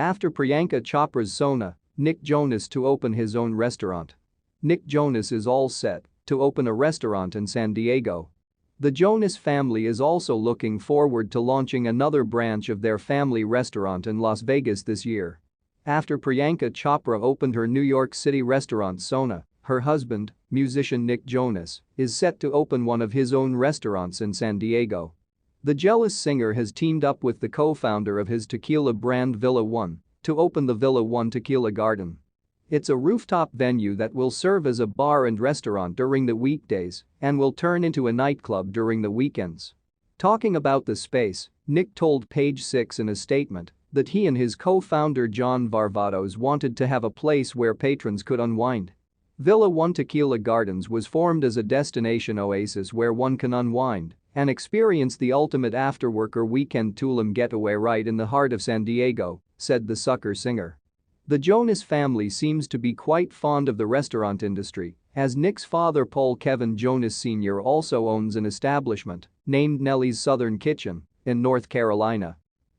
After Priyanka Chopra's SONA, Nick Jonas to open his own restaurant. Nick Jonas is all set to open a restaurant in San Diego. The Jonas family is also looking forward to launching another branch of their family restaurant in Las Vegas this year. After Priyanka Chopra opened her New York City restaurant SONA, her husband, musician Nick Jonas, is set to open one of his own restaurants in San Diego. The jealous singer has teamed up with the co-founder of his tequila brand Villa One to open the Villa One Tequila Garden. It's a rooftop venue that will serve as a bar and restaurant during the weekdays and will turn into a nightclub during the weekends. Talking about the space, Nick told Page Six in a statement that he and his co-founder John Varvatos wanted to have a place where patrons could unwind. Villa One Tequila Gardens was formed as a destination oasis where one can unwind and experience the ultimate after-work or weekend Tulum getaway right in the heart of San Diego, said the sucker singer. The Jonas family seems to be quite fond of the restaurant industry, as Nick's father Paul Kevin Jonas Sr. also owns an establishment named Nellie's Southern Kitchen in North Carolina.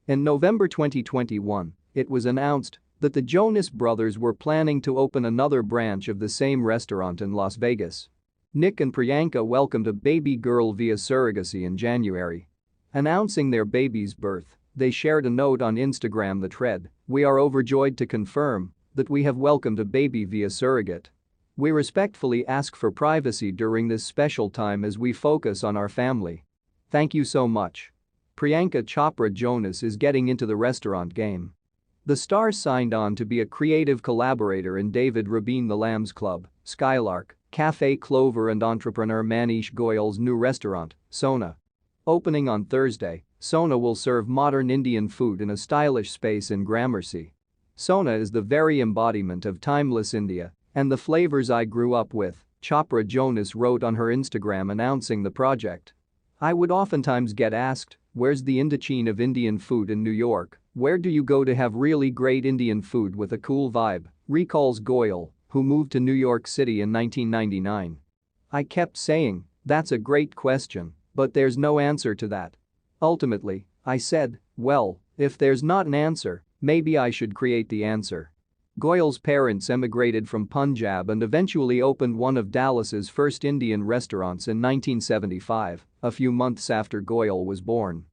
In November 2021, it was announced that the Jonas brothers were planning to open another branch of the same restaurant in Las Vegas. Nick and Priyanka welcomed a baby girl via surrogacy in January. Announcing their baby's birth, they shared a note on Instagram that read, "We are overjoyed to confirm that we have welcomed a baby via surrogate. We respectfully ask for privacy during this special time as we focus on our family. Thank you so much." Priyanka Chopra Jonas is getting into the restaurant game. The star signed on to be a creative collaborator in David Rabin the Lambs Club, Skylark, Café Clover and entrepreneur Manish Goyal's new restaurant, SONA. Opening on Thursday, SONA will serve modern Indian food in a stylish space in Gramercy. SONA is the very embodiment of timeless India and the flavors I grew up with, Chopra Jonas wrote on her Instagram announcing the project. "I would oftentimes get asked, where's the Indochine of Indian food in New York? Where do you go to have really great Indian food with a cool vibe?" recalls Goyal, who moved to New York City in 1999. "I kept saying, that's a great question, but there's no answer to that. Ultimately, I said, well, if there's not an answer, maybe I should create the answer." Goyal's parents emigrated from Punjab and eventually opened one of Dallas's first Indian restaurants in 1975, a few months after Goyal was born.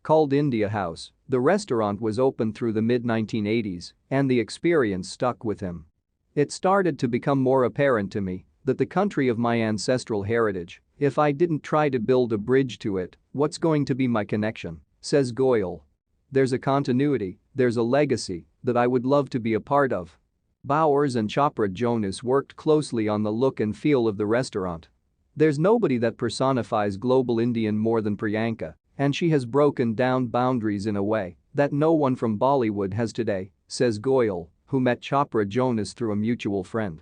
Called India House, the restaurant was opened through the mid-1980s, and the experience stuck with him. "It started to become more apparent to me that the country of my ancestral heritage, if I didn't try to build a bridge to it, what's going to be my connection?" says Goyal. "There's a continuity, there's a legacy that I would love to be a part of." Bowers and Chopra Jonas worked closely on the look and feel of the restaurant. "There's nobody that personifies global Indian more than Priyanka, and she has broken down boundaries in a way that no one from Bollywood has today," says Goyal, who met Chopra Jonas through a mutual friend.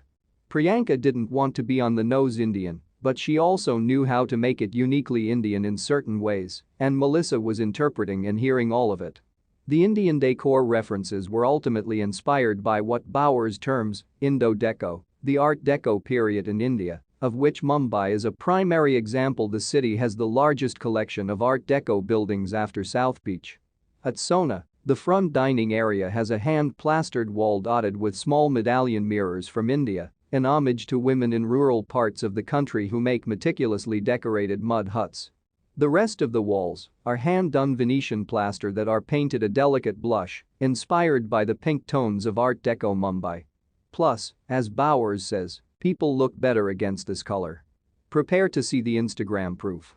Priyanka didn't want to be on the nose Indian, but she also knew how to make it uniquely Indian in certain ways, and Melissa was interpreting and hearing all of it. The Indian decor references were ultimately inspired by what Bowers terms Indo-Deco, the Art Deco period in India, of which Mumbai is a primary example. The city has the largest collection of Art Deco buildings after South Beach. At SONA, the front dining area has a hand-plastered wall dotted with small medallion mirrors from India, an homage to women in rural parts of the country who make meticulously decorated mud huts. The rest of the walls are hand-done Venetian plaster that are painted a delicate blush, inspired by the pink tones of Art Deco Mumbai. Plus, as Bowers says, people look better against this color. Prepare to see the Instagram proof.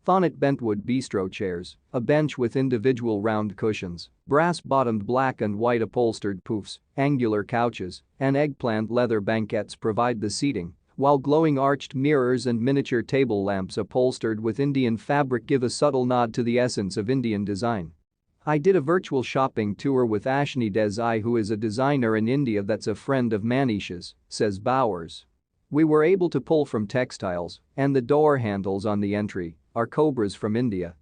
Thonet bentwood bistro chairs, a bench with individual round cushions, brass-bottomed black and white upholstered poufs, angular couches, and eggplant leather banquettes provide the seating, while glowing arched mirrors and miniature table lamps upholstered with Indian fabric give a subtle nod to the essence of Indian design. "I did a virtual shopping tour with Ashni Desai, who is a designer in India that's a friend of Manish's," says Bowers. "We were able to pull from textiles, and the door handles on the entry are cobras from India."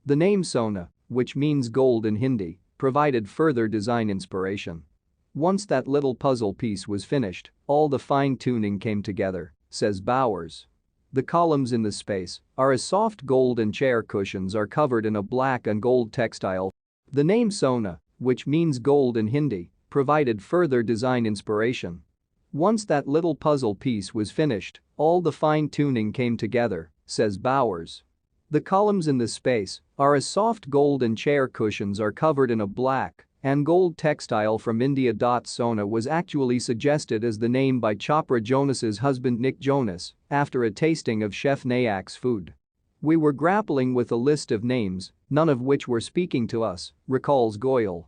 The name SONA, which means gold in Hindi, provided further design inspiration. "Once that little puzzle piece was finished, all the fine-tuning came together," says Bowers. The columns in the space are a soft gold and chair cushions are covered in a black and gold textile. The name SONA, which means gold in Hindi, provided further design inspiration. Once that little puzzle piece was finished, all the fine-tuning came together, says Bowers. The columns in this space are a soft gold and chair cushions are covered in a black and gold textile from India. SONA was actually suggested as the name by Chopra Jonas's husband Nick Jonas after a tasting of Chef Nayak's food. We were grappling with a list of names, none of which were speaking to us, recalls Goyal.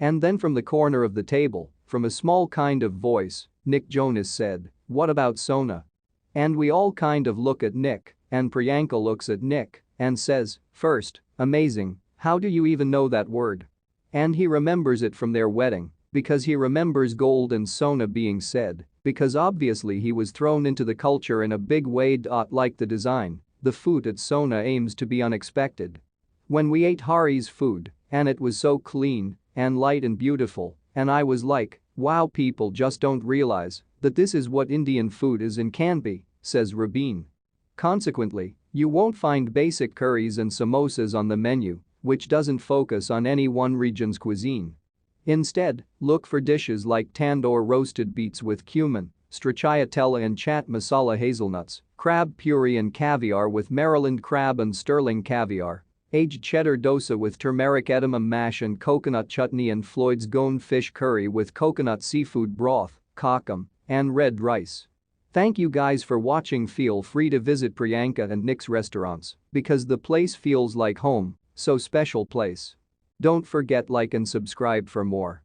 And then from the corner of the table, from a small kind of voice, Nick Jonas said, "What about SONA?" And we all kind of look at Nick, and Priyanka looks at Nick and says, "First, amazing, how do you even know that word?" And he remembers it from their wedding, because he remembers gold and SONA being said, because obviously he was thrown into the culture in a big way. Like the design, the food at SONA aims to be unexpected. When we ate Hari's food, and it was so clean and light and beautiful, and I was like, wow, people just don't realize that this is what Indian food is and can be, says Rabin. Consequently, you won't find basic curries and samosas on the menu, which doesn't focus on any one region's cuisine. Instead, look for dishes like tandoor roasted beets with cumin, stracciatella and chaat masala hazelnuts, crab puree and caviar with Maryland crab and sterling caviar, aged cheddar dosa with turmeric edamame mash and coconut chutney, and Floyd's Gone fish curry with coconut seafood broth, kakam, and red rice. Thank you guys for watching. Feel free to visit Priyanka and Nick's restaurants because the place feels like home, so special place. Don't forget like and subscribe for more.